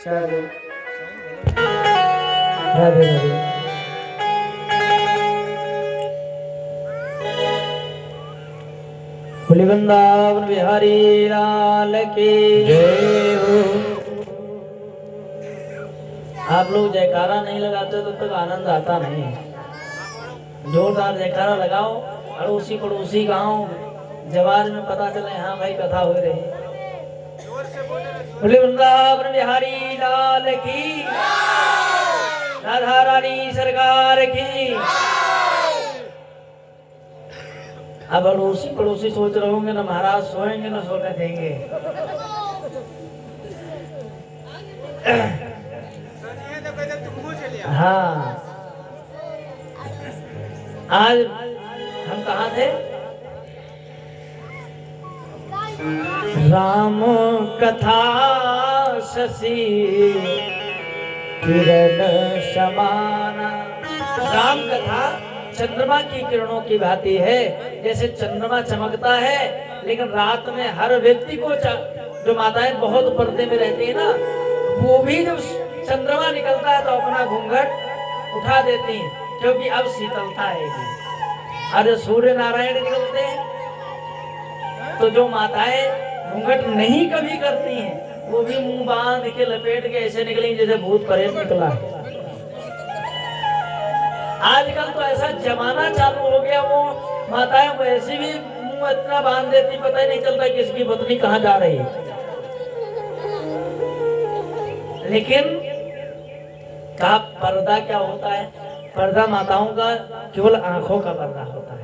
राधे राधे राधे। बोले वृंदावन बिहारी लाल की जय हो। आप लोग जयकारा नहीं लगाते तो तक आनंद आता नहीं है। जोरदार जयकारा लगाओ, अड़ोसी पड़ोसी गांव जवार में पता चले हाँ भाई कथा हो रही है। बोले वृंदावन बिहारी लाल की, राधा रानी सरकार की। अब अड़ोसी पड़ोसी सोच रहे होंगे ना महाराज सोएंगे ना सोने देंगे। हाँ, आज हम कहाँ थे? राम कथा शशि किरण समाना। राम कथा चंद्रमा की किरणों की भांति है। जैसे चंद्रमा चमकता है लेकिन रात में हर व्यक्ति को जो माताएं बहुत पर्दे में रहती है ना, वो भी जब चंद्रमा निकलता है तो अपना घूंघट उठा देती हैं, क्योंकि अब शीतलता आएगी। अरे सूर्य नारायण निकलते हैं तो जो माताएं घूंघट नहीं कभी करती हैं वो भी मुंह बांध के लपेट के ऐसे निकलेंगी जैसे भूत प्रेत निकला है। आजकल तो ऐसा जमाना चालू हो गया, वो माताएं वैसे भी मुंह इतना बांध देती पता ही नहीं चलता किसकी पत्नी कहाँ जा रही है। लेकिन का पर्दा क्या होता है? पर्दा माताओं का केवल आंखों का पर्दा होता है।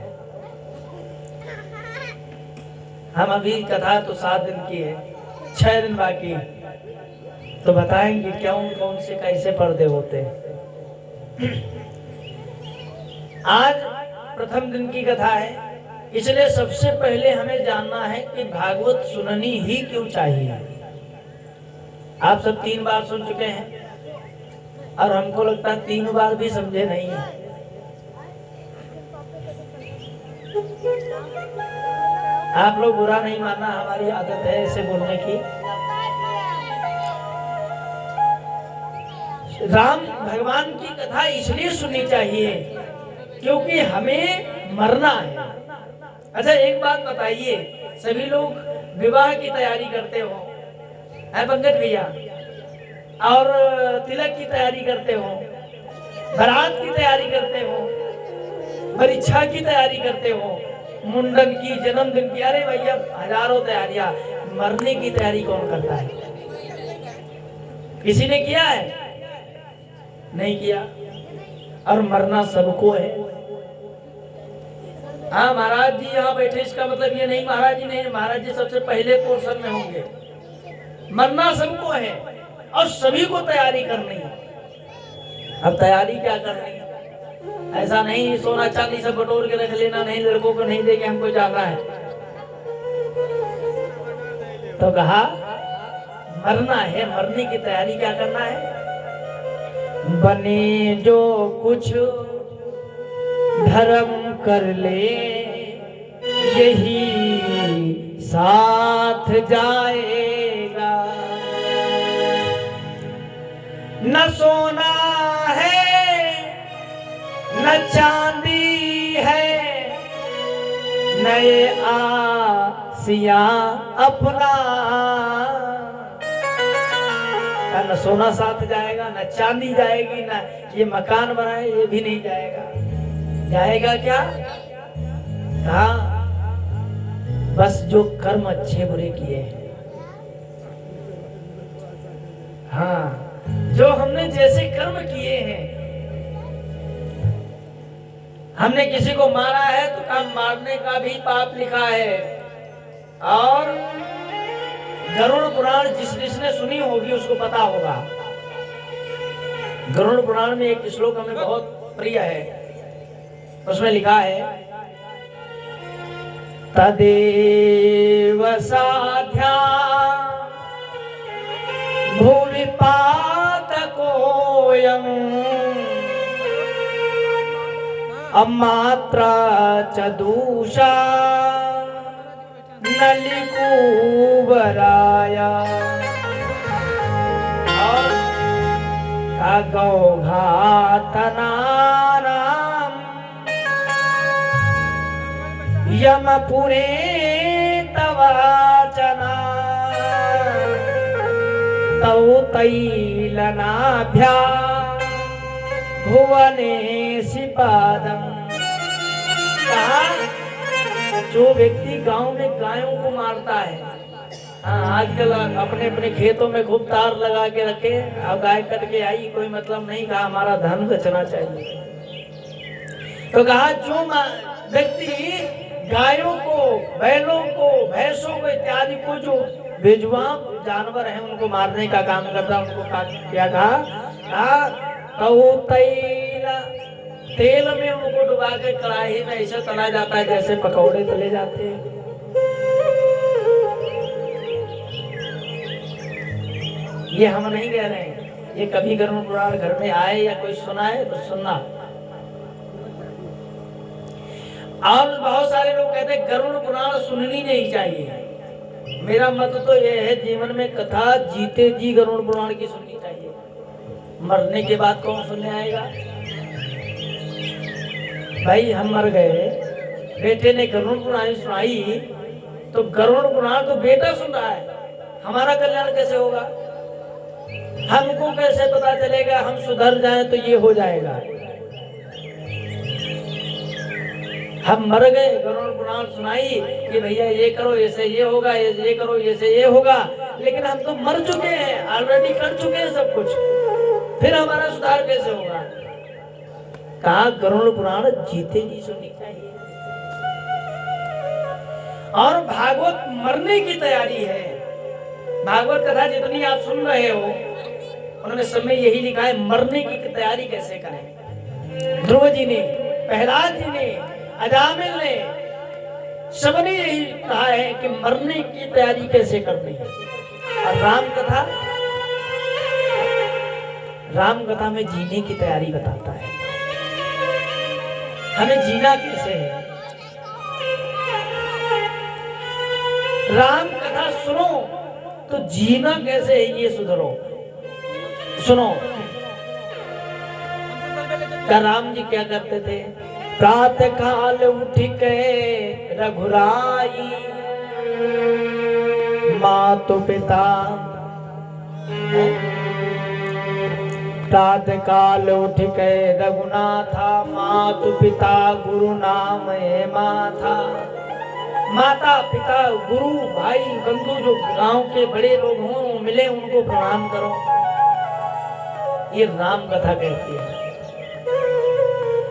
हम अभी कथा तो 7 दिन की है, 6 दिन बाकी, तो बताएंगे कौन कौन से कैसे पर्दे होते हैं। आज प्रथम दिन की कथा है, इसलिए सबसे पहले हमें जानना है कि भागवत सुननी ही क्यों चाहिए। आप सब 3 बार सुन चुके हैं और हमको लगता है 3 बार भी समझे नहीं है। आप लोग बुरा नहीं मानना, हमारी आदत है ऐसे बोलने की। राम भगवान की कथा इसलिए सुननी चाहिए क्योंकि हमें मरना है। अच्छा एक बात बताइए, सभी लोग विवाह की तैयारी करते हो, है पंकज भैया, और तिलक की तैयारी करते हो, बारात की तैयारी करते हो, परीक्षा की तैयारी करते हो, मुंडन की, जन्मदिन की, अरे भैया हजारों तैयारियां। मरने की तैयारी कौन करता है? किसी ने किया है? नहीं किया। और मरना सबको है। हाँ महाराज जी यहाँ बैठे, इसका मतलब ये नहीं महाराज जी नहीं, महाराज जी सबसे पहले पोर्शन में होंगे। मरना सबको है और सभी को तैयारी करनी है। अब तैयारी क्या करनी है? ऐसा नहीं सोना चांदी सब बटोर के रख लेना, नहीं लड़कों को नहीं देंगे, हमको जाना है। तो कहा मरना है, मरने की तैयारी क्या करना है? बने जो कुछ धर्म कर ले यही साथ जाएगा। न सोना है न चांदी है, नए आसिया अपना। न सोना साथ जाएगा, न चांदी जाएगी, न ये मकान बनाए ये भी नहीं जाएगा। जाएगा क्या? कहा बस जो कर्म अच्छे बुरे किए हैं। हाँ, जो हमने जैसे कर्म किए हैं, हमने किसी को मारा है तो काम मारने का भी पाप लिखा है। और गरुड़ पुराण जिसने सुनी होगी उसको पता होगा। गरुड़ पुराण में एक श्लोक हमें बहुत प्रिय है, उसमें लिखा है तदेव साध्या भूमि पातकोयम अमात्रा च दूषा नलिकूबराया। और गौ घातनानाम यमपुरे तवाचना तौ तैलनाभ्या भुवनेशि पादम। कहा जो व्यक्ति गांव में गायों को मारता है, हाँ आजकल अपने अपने खेतों में खूब तार लगा के रखे, अब गाय कट के आई कोई मतलब नहीं, कहा हमारा धन बचना चाहिए। तो कहा जो व्यक्ति गायों को, बैलों को, भैंसों को इत्यादि को जो बेजुबान जानवर हैं उनको मारने का काम करता, उनको क्या कहा? तेल में उनको डुबा के कढ़ाई में ऐसा तला जाता है जैसे पकौड़े तले जाते हैं। ये हम नहीं कह रहे हैं, ये कभी गरुड़ पुराण घर में आए या कोई सुनाए तो सुनना। और बहुत सारे लोग कहते हैं गरुड़ पुराण सुननी नहीं चाहिए। मेरा मत तो ये है, जीवन में कथा जीते जी गरुड़ पुराण की सुननी चाहिए, मरने के बाद कौन सुनने आएगा? भाई हम मर गए, बेटे ने गरुड़ पुराण सुनाई, तो गरुड़ पुराण तो बेटा सुन रहा है, हमारा कल्याण कैसे होगा? हमको कैसे पता चलेगा हम सुधर जाएं तो ये हो जाएगा? हम मर गए, गरुड़ पुराण सुनाई कि भैया ये करो ऐसे ये होगा, ये करो ऐसे ये होगा, लेकिन हम तो मर चुके हैं, ऑलरेडी कर चुके हैं सब कुछ, फिर हमारा सुधार कैसे होगा? कहा गरुड़ पुराण जीते जी सुननी चाहिए। और भागवत मरने की तैयारी है। भागवत कथा जितनी आप सुन रहे हो उन्होंने सब में यही लिखा है, मरने की तैयारी कैसे करें। ध्रुव जी ने, प्रहलाद जी ने, अजामिल ने, सबने यही कहा है कि मरने की तैयारी कैसे करनी है। और राम कथा में जीने की तैयारी बताता है, हमें जीना कैसे है। राम कथा सुनो तो जीना कैसे है ये सुधरो। सुनो क्या राम जी क्या करते थे? प्रातः काल उठ के रघुराई, मातु पिता प्रातः काल उठ के रघुनाथा, मातु पिता गुरु नाम है माथा। माता पिता गुरु भाई बंधु जो गांव के बड़े लोग हों मिले उनको प्रणाम करो, ये राम कथा कहती है।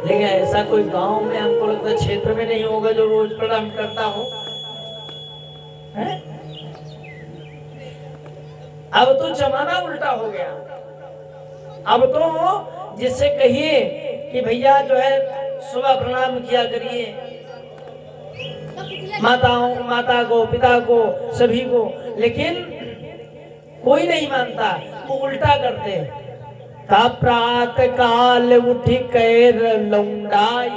लेकिन ऐसा कोई गांव में हमको लगता है क्षेत्र में नहीं होगा जो रोज प्रणाम करता हो। अब तो जमाना उल्टा हो गया। अब तो जिससे कहिए कि भैया जो है सुबह प्रणाम किया करिए, माता को, पिता को, सभी को, लेकिन कोई नहीं मानता, वो उल्टा करते। प्रात काल उठ कर लौंडाई,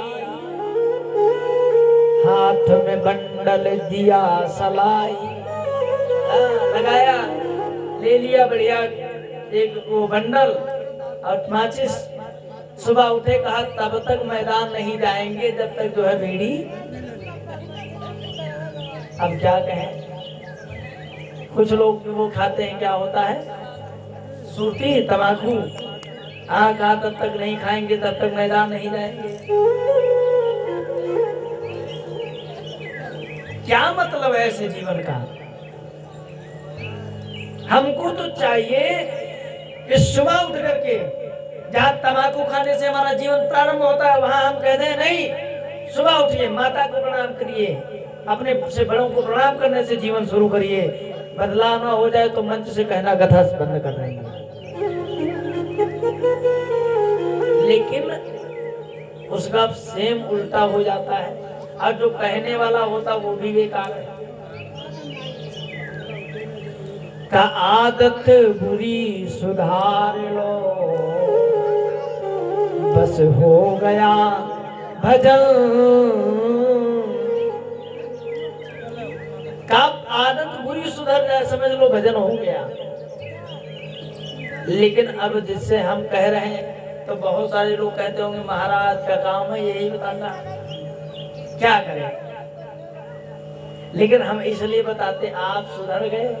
हाथ में बंडल दिया सलाई। लगाया, ले लिया बढ़िया एक वो बंडल और माचिस। सुबह उठे, कहा तब तक मैदान नहीं जाएंगे जब तक जो है बीड़ी। अब क्या कहें, कुछ लोग वो खाते हैं, क्या होता है, सूती तंबाकू। कहा तब तक नहीं खाएंगे तब तक मैदान नहीं जाएंगे। क्या मतलब है ऐसे जीवन का? हमको तो चाहिए कि सुबह उठ करके जहाँ तंबाकू खाने से हमारा जीवन प्रारंभ होता है वहां हम कहते हैं नहीं, सुबह उठिए, माता को प्रणाम करिए, अपने से बड़ों को प्रणाम करने से जीवन शुरू करिए। बदलाव ना हो जाए तो मंच से कहना कथा बंद कर देंगे। लेकिन उसका सेम उल्टा हो जाता है, और जो कहने वाला होता वो भी बेकार है। का आदत बुरी सुधार लो, बस हो गया भजन। कब आदत बुरी सुधर जाए समझ लो भजन हो गया। लेकिन अब जिससे हम कह रहे हैं तो बहुत सारे लोग कहते होंगे महाराज का काम है यही बताना, क्या करें। लेकिन हम इसलिए बताते आप सुधर गए,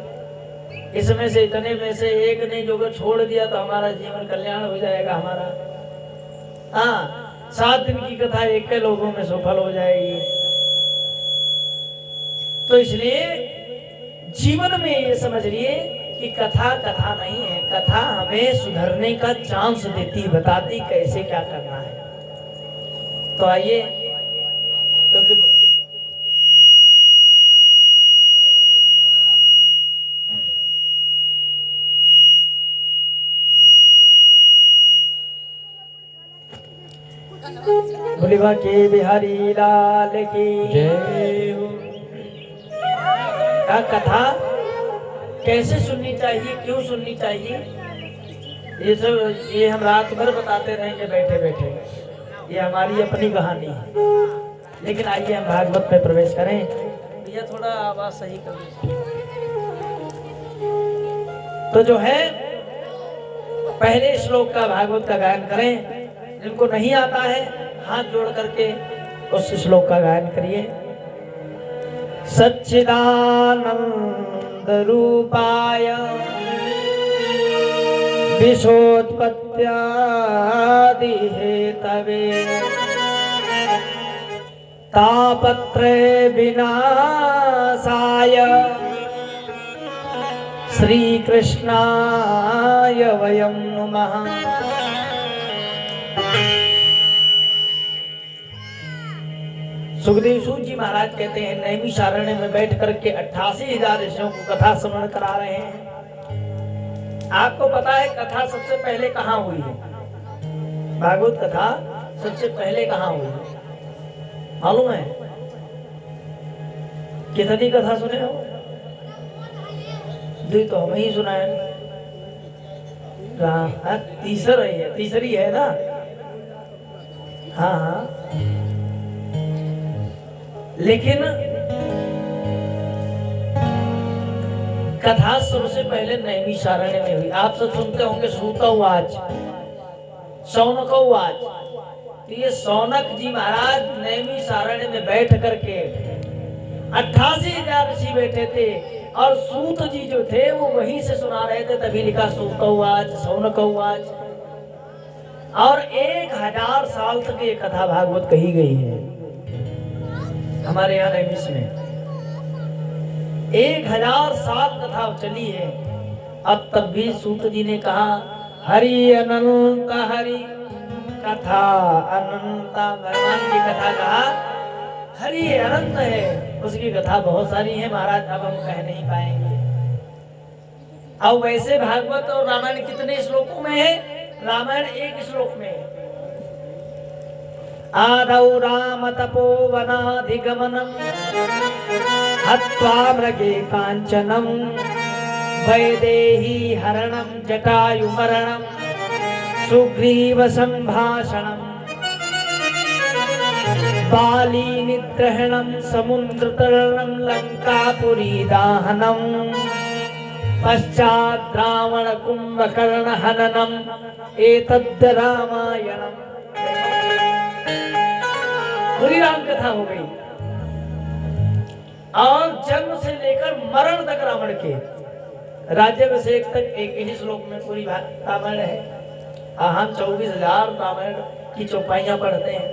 इसमें से इतने में से एक ने जो छोड़ दिया तो हमारा जीवन कल्याण हो जाएगा हमारा। हाँ, 7 दिन की कथा एक के लोगों में सफल हो जाएगी। तो इसलिए जीवन में ये समझ लिए कि कथा कथा नहीं है, कथा हमें सुधरने का चांस देती, बताती कैसे क्या करना है। तो आइए, क्योंकि बोलिबा के बिहारी लाल की जय। का कथा कैसे सुननी चाहिए, क्यों सुननी चाहिए, ये सब ये हम रात भर बताते रहेंगे बैठे बैठे, ये हमारी अपनी कहानी है। लेकिन आइए हम भागवत में प्रवेश करें। ये थोड़ा आवाज सही कर दीजिए। तो जो है पहले श्लोक का भागवत का गायन करें। जिनको नहीं आता है हाथ जोड़ करके उस श्लोक का गायन करिए। सच्चिदानंद रूपाय विशोत्पत्त्यादि हेतवे तापत्रय विनाशाय श्री कृष्णाय वयं नमः। सुखदेव सूत जी महाराज कहते हैं नैमिषारण्य में बैठ करके 88,000 ऋषियों को कथा श्रवण करा रहे हैं। आपको पता है कथा सबसे पहले कहाँ हुई है? भागवत कथा सबसे पहले कहाँ हुई है मालूम है? कितनी कथा सुने हो? जी तो हमें ही सुना है। तीसरी है ना? हाँ हाँ, लेकिन कथा सबसे पहले नैमिषारण्य में हुई। आप सब सुनते होंगे सूतोवाच, शौनकोवाच। तो ये शौनक जी महाराज नैमिषारण्य में बैठ करके 88,000 ऋषि बैठे थे और सूत जी जो थे वो वहीं से सुना रहे थे, तभी लिखा सूतोवाच, शौनकोवाच। और 1000 साल तक ये कथा भागवत कही गई है हमारे यहाँ नैमिष में। 1000 साल कथा चली है। अब तब भी सूत जी ने कहा हरि अनंत हरि कथा अनंता। भगवान की कथा कहा हरि अनंत है, उसकी कथा बहुत सारी है महाराज, अब हम कह नहीं पाएंगे। अब वैसे भागवत और रामायण कितने श्लोकों में है? रामायण 1 श्लोक में है। आदौ राम तपोवनाधिगमनम् हत्वा मृगे कांचनम् वैदेही हरणं जटायुमरणं सुग्रीव संभाषणं बाली निग्रहणं समुद्रतरणं लंकापुरी दाहनं पश्चात् रावण कुंभकर्ण हननम् एतद् रामायणम्। पूरी राम कथा हो गई और जन्म से लेकर मरण तक रावण के राज्याभिषेक तक एक ही श्लोक में पूरी रामायण है। हम 24,000 रामायण की चौपाइयां पढ़ते हैं।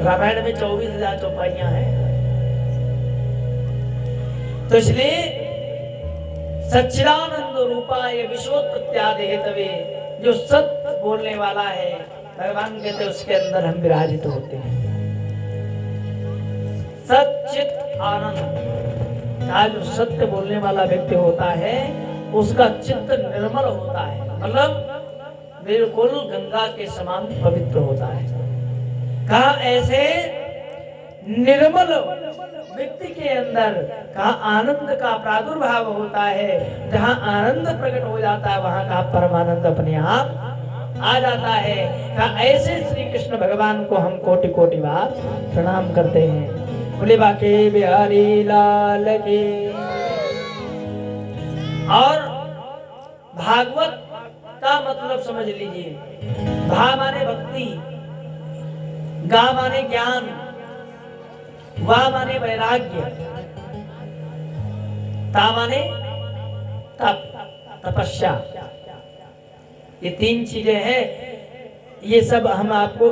रामायण में 24,000 चौपाइयां हैं। तो इसलिए सच्चिदानंद रूपाय विश्वोत्पत्त्यादि हेतवे, जो सत्य बोलने वाला है भगवान कहते हैं उसके अंदर हम विराजित होते हैं। सच्चित आनंद का जो सत्य बोलने वाला व्यक्ति होता है उसका चित्त निर्मल होता है, मतलब बिल्कुल गंगा के समान पवित्र होता है। कहा ऐसे निर्मल व्यक्ति के अंदर कहा आनंद का प्रादुर्भाव होता है। जहाँ आनंद प्रकट हो जाता है वहां का परमानंद अपने आप आ जाता है। कहा ऐसे श्री कृष्ण भगवान को हम कोटि कोटि बार प्रणाम करते हैं। बोले बाके बिहारी लाल की। और भागवत मतलब समझ लीजिए। भा माने भक्ति, गा माने ज्ञान, वा माने वैराग्य, ता माने तप, तपस्या। ये 3 चीजें हैं। ये सब हम आपको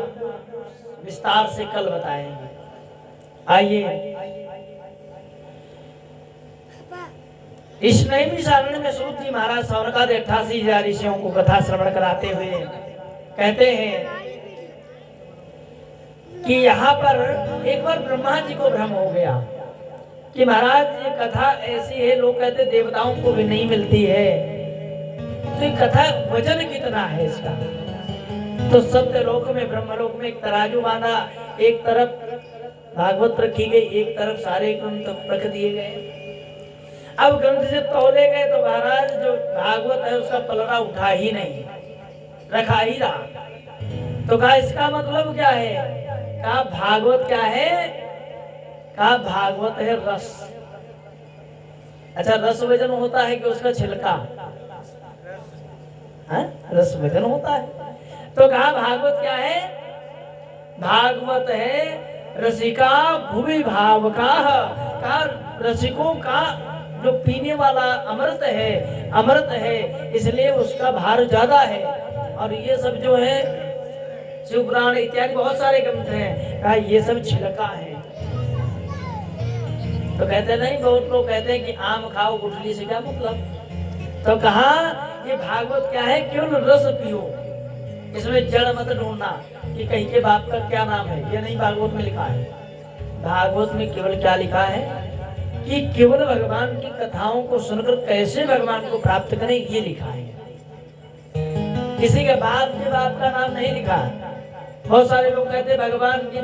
विस्तार से कल बताएंगे। आइए, इस नैमी सारण में सूत जी महाराज सौनकादि 88,000 ऋषियों को कथा श्रवण कराते हुए कहते हैं कि यहाँ पर एक बार ब्रह्मा जी को भ्रम हो गया कि महाराज ये कथा ऐसी है, लोग कहते देवताओं को भी नहीं मिलती है, तो ये कथा वजन कितना है इसका। तो सत्यलोक में, ब्रह्मलोक में एक तराजू बांधा, एक तरफ भागवत रखी गई, एक तरफ सारे ग्रंथ रख दिए गए। अब ग्रंथ जब तौले गए तो महाराज जो भागवत है उसका पलड़ा उठा ही नहीं, रखा ही रहा। तो कहा इसका मतलब क्या है? कहा भागवत क्या है? कहा भागवत है रस। अच्छा, रस वजन होता है कि उसका छिलका? रस वजन होता है। तो कहा भागवत क्या है? भागवत है रसिका भुवि भाव का। कहा रसिकों का जो पीने वाला अमृत है, इसलिए उसका भार ज्यादा है। और ये सब जो है शिवपुराण इत्यादि बहुत सारे ग्रंथ हैं, कहा ये सब छिलका है। तो कहते नहीं, बहुत लोग कहते हैं कि आम खाओ गुठली से क्या मतलब। तो कहा ये भागवत क्या है? केवल रस पियो, इसमें जड़ मत ढूंढना कि कहीं के बाप का क्या नाम है, ये नहीं भागवत में लिखा है। भागवत में केवल क्या लिखा है कि केवल भगवान की कथाओं को सुनकर कैसे भगवान को प्राप्त करें, ये लिखा है। किसी के बाप का नाम नहीं लिखा। बहुत सारे लोग कहते हैं भगवान की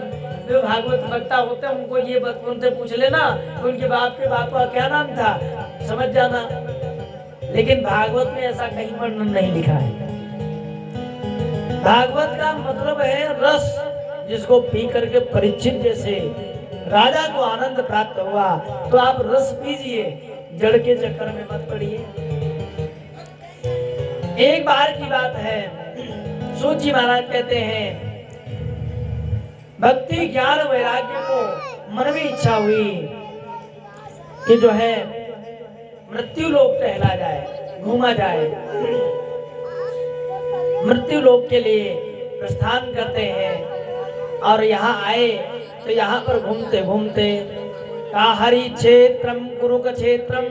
जो भागवत वक्ता होते हैं उनको ये उनसे पूछ लेना उनके बाप का क्या नाम था, समझ जाना। लेकिन भागवत में ऐसा कहीं वर्णन नहीं लिखा है। भागवत का मतलब है रस, जिसको पी करके परीक्षित जैसे राजा को आनंद प्राप्त हुआ। तो आप रस पीजिए, जड़ के चक्कर में मत पड़िए। एक बार की बात है, सूत जी महाराज कहते हैं भक्ति ज्ञान वैराग्य को मन में इच्छा हुई कि जो है मृत्यु लोक टहला जाए, घूमा जाए। मृत्यु लोक के लिए प्रस्थान करते हैं और यहाँ आए तो यहाँ पर घूमते घूमते हरि क्षेत्रम कुरुक क्षेत्रम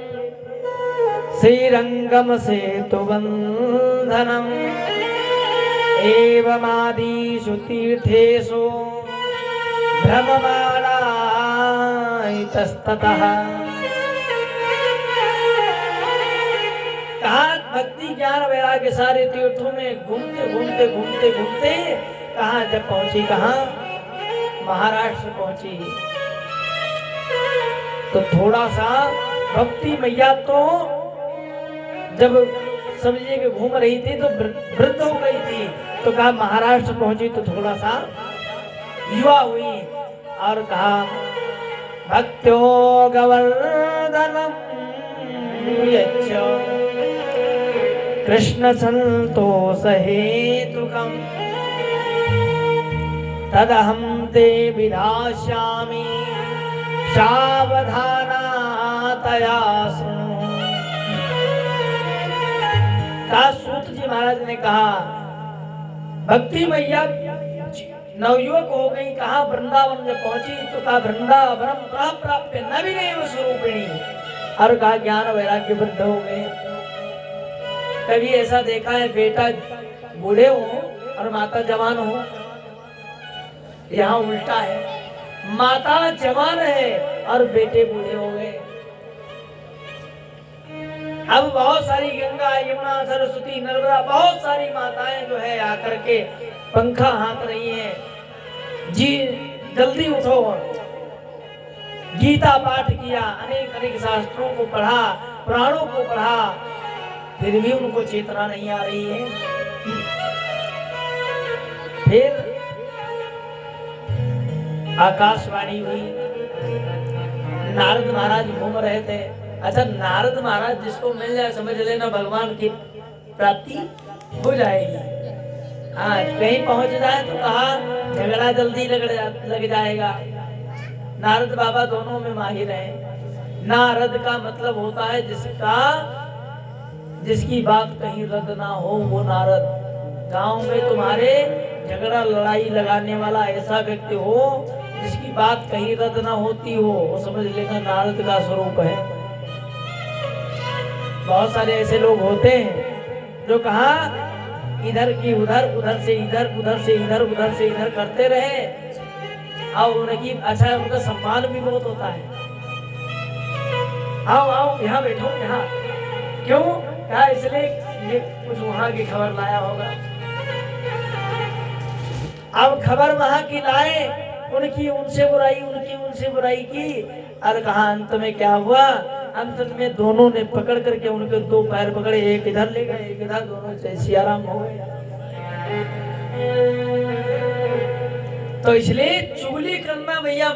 श्रीरंगम सेतु बंधनम एवमादिषु तीर्थेषु भ्रममाणा इतस्ततः। कहा भक्ति ज्ञान वैराग्य सारे तीर्थों में घूमते कहा जब पहुंची, कहा महाराष्ट्र पहुंची। तो थोड़ा सा भक्ति मैया तो जब समझिए कि घूम रही थी तो वृद्ध हो गई थी। तो कहा महाराष्ट्र पहुंची तो थोड़ा सा युवा हुई और कहा भक्त्यो गवर्धनम यच्च कृष्ण संतोष हेतुकम तदहं ते विधास्यामि सावधाना तया शृणु। सूत जी महाराज ने कहा भक्ति मैया नवयुवक हो गई। कहा वृंदावन जब पहुंची तो कहा वृंदावन प्राप्त नवीन स्वरूपिणी। और कहा ज्ञान वैराग्य वृद्ध हो गए। कभी ऐसा देखा है बेटा बूढ़े हो और माता जवान हो? यहाँ उल्टा है, माता जवान है और बेटे बूढ़े हो गए। अब बहुत सारी गंगा यमुना सरस्वती नर्मदा बहुत सारी माताएं जो है आकर के पंखा हाँक रही हैं। जी जल्दी उठो। गीता पाठ किया, अनेक शास्त्रों को पढ़ा, पुराणों को पढ़ा, फिर भी उनको चेतना नहीं आ रही है। फिर आकाशवाणी हुई, नारद महाराज घूम रहे थे। अच्छा, नारद महाराज जिसको मिल जाए समझ लेना भगवान की प्राप्ति हो जाएगी। हाँ, कहीं पहुंच जाए तो कहा झगड़ा जल्दी लग जाएगा। नारद बाबा दोनों में माहिर हैं। नारद का मतलब होता है जिसकी बात कहीं रद्द ना हो, वो नारद। गांव में तुम्हारे झगड़ा लड़ाई लगाने वाला ऐसा व्यक्ति हो जिसकी बात कहीं रद्द ना होती हो, वो समझ लेना नारद का स्वरूप है। बहुत सारे ऐसे लोग होते हैं जो कहा इधर की उधर, उधर से इधर, उधर से इधर, उधर से इधर करते रहे, और उनकी अच्छा उनका सम्मान भी बहुत होता है। आओ आओ यहाँ बैठो, यहाँ क्यों कहा, इसलिए ये कुछ वहां की खबर लाया होगा। अब खबर वहां की लाए, उनकी उनसे बुराई की, और कहा अंत में क्या हुआ, अंत में दोनों ने पकड़ करके उनके दो पैर पकड़े, एक इधर ले गए एक इधर, दोनों सियाराम हो गए। तो इसलिए चुगली करना भैया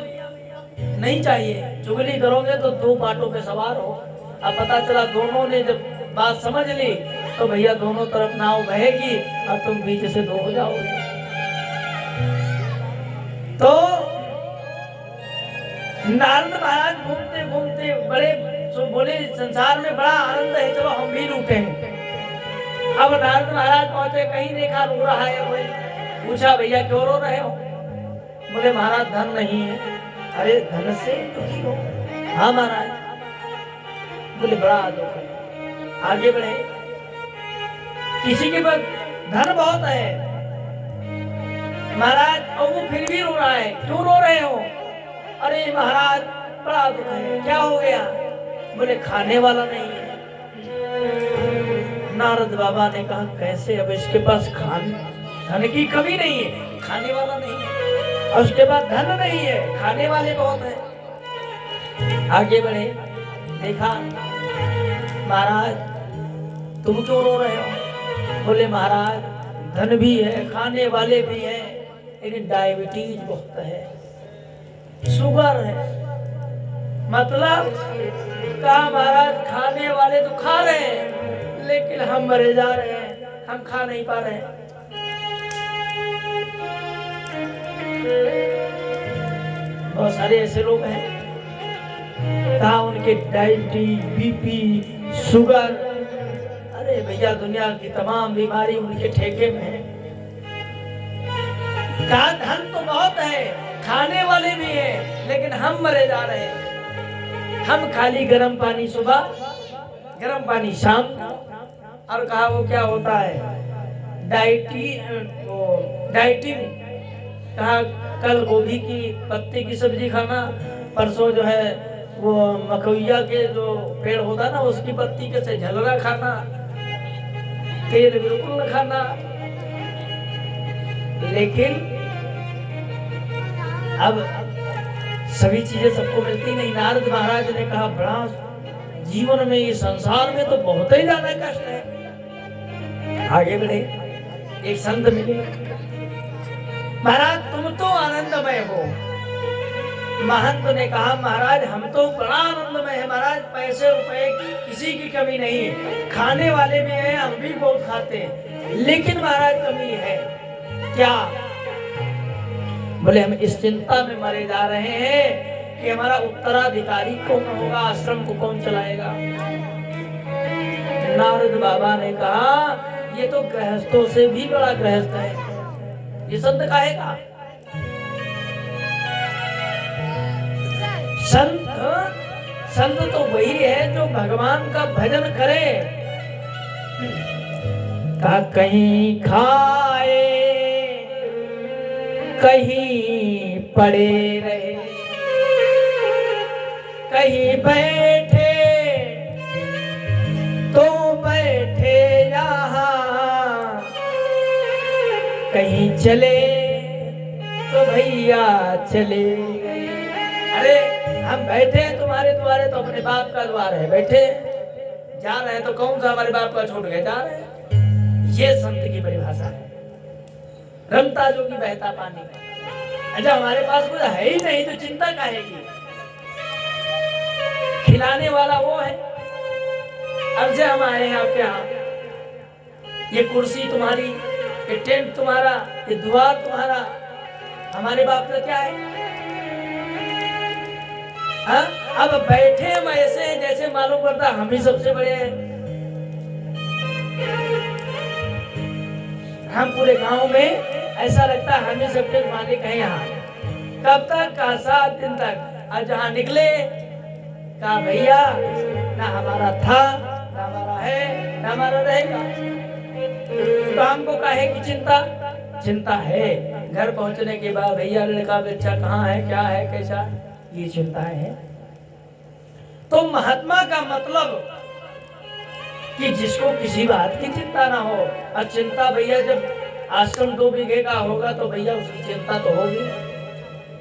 नहीं चाहिए। चुगली करोगे तो दो बाटों पे सवार हो। अब पता चला दोनों ने जब बात समझ ली तो भैया दोनों तरफ नाव बहेगी और तुम बीच से दो हो जाओगे। तो नारद महाराज घूमते घूमते बड़े तो बोले संसार में बड़ा आनंद है, चलो हम भी लूटे हैं। अब नारद महाराज पहुंचे, कहीं देखा रो रहा है कोई, पूछा भैया क्यों रो रहे हो? बोले महाराज धन नहीं है। अरे धन से दुखी हो? हाँ महाराज। बोले बड़ा दुख है। आगे बढ़े, किसी के पास धन बहुत है महाराज और वो फिर भी रो रहा है, क्यों रो रहे हो? अरे महाराज बड़ा दुख है। क्या हो गया? बोले खाने वाला नहीं है। नारद बाबा ने कहा कैसे? अब इसके पास धन की कमी नहीं है, खाने वाला नहीं है, और उसके पास धन नहीं है, खाने वाले बहुत हैं। आगे बढ़े, देखा महाराज तुम क्यों रो रहे हो? बोले महाराज धन भी है, खाने वाले भी हैं, लेकिन डायबिटीज बहुत है, शुगर है। मतलब कहा महाराज खाने वाले तो खा रहे हैं, लेकिन हम मरे जा रहे हैं, हम खा नहीं पा रहे हैं। बहुत सारे ऐसे लोग हैं, कहा उनके डायबिटीज, बीपी, शुगर, अरे भैया दुनिया की तमाम बीमारी उनके ठेके में है। कहा धन तो बहुत है, खाने वाले भी हैं, लेकिन हम मरे जा रहे हैं। हम खाली गर्म पानी सुबह, गर्म पानी शाम, और कहा वो क्या होता है डाइटिंग। कहा कल गोभी की पत्ते की सब्जी खाना, परसों जो है वो मकैया के जो पेड़ होता ना उसकी पत्ती के से झलरा खाना, तेल बिल्कुल न खाना। लेकिन अब सभी चीजें सबको मिलती नहीं। नारद महाराज ने कहा बड़ा जीवन में, इस संसार में तो बहुत ही ज्यादा कष्ट है। आगे बढ़े, एक संत मिले, महाराज तुम तो आनंदमय हो। महंत ने कहा महाराज हम तो बड़ा आनंदमय है महाराज, पैसे रुपए की किसी की कमी नहीं है, खाने वाले भी हैं, हम भी बहुत खाते हैं, लेकिन महाराज कमी है। क्या? बोले हम इस चिंता में मरे जा रहे हैं कि हमारा उत्तराधिकारी कौन होगा, आश्रम को कौन चलाएगा। नारद बाबा ने कहा ये तो गृहस्थों से भी बड़ा गृहस्थ है, ये संत कहेगा। संत तो वही है जो भगवान का भजन करे। का कहीं खाए कहीं पड़े रहे, कहीं बैठे तो बैठे यहाँ, कहीं चले तो भैया चले गए। अरे हम बैठे हैं तुम्हारे द्वारे तो अपने बाप का द्वार है, बैठे जा रहे हैं तो कौन सा हमारे बाप का छोड़ के जा रहे हैं। ये संत की परिभाषा है। रमता जो की बहता पानी। अच्छा हमारे पास कुछ है ही नहीं तो चिंता काहे की? खिलाने वाला वो है। अब से हम आए हैं आपके यहाँ, ये कुर्सी तुम्हारी, ये टेंट तुम्हारा, ये द्वार तुम्हारा, हमारे बाप का क्या है? हाँ? अब बैठे हम ऐसे जैसे मालूम पड़ता हम ही सबसे बड़े हैं। हम पूरे गांव में ऐसा लगता हम ही सबके मालिक हैं यहाँ। कब तक? का 7 दिन तक। और जहाँ निकले कहा भैया ना हमारा था, ना हमारा है, ना हमारा रहेगा। तो हमको काहे की चिंता? चिंता है घर पहुंचने के बाद भैया लड़का बच्चा कहाँ है, क्या है, कैसा, ये चिंताएं है। तो महात्मा का मतलब कि जिसको किसी बात की चिंता ना हो। और चिंता भैया जब आश्रम 2 बीघे का होगा तो भैया उसकी चिंता तो होगी।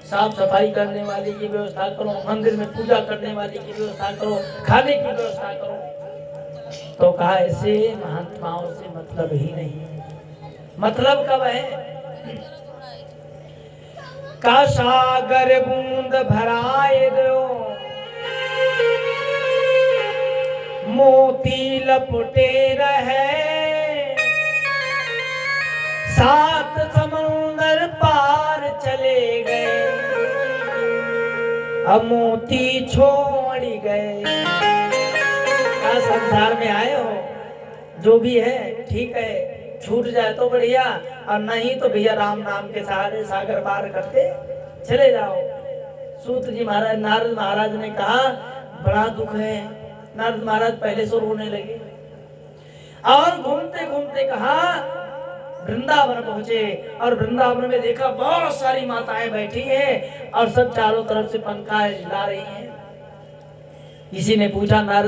साफ सफाई करने वाले की व्यवस्था करो, मंदिर में पूजा करने वाले की व्यवस्था करो, खाने की व्यवस्था करो। तो कहा ऐसे महात्माओं से मतलब ही नहीं। मतलब कब है? का सागर बूंद भराए दो, मोती लपटे रहे, 7 समुंदर पार चले गए, अब मोती छोड़ गए। क्या संसार में आए हो? जो भी है ठीक है, छूट जाए तो बढ़िया, और नहीं तो भैया राम नाम के सहारे सागर पार करते चले जाओ। सूत जी महाराज, नारद महाराज ने कहा बड़ा दुख है। नारद महाराज पहले से रोने लगे और घूमते घूमते कहा वृंदावन पहुंचे। और वृंदावन में देखा बहुत सारी माताएं बैठी हैं और सब चारों तरफ से पंखा हिला रही हैं। किसी ने पूछा नारद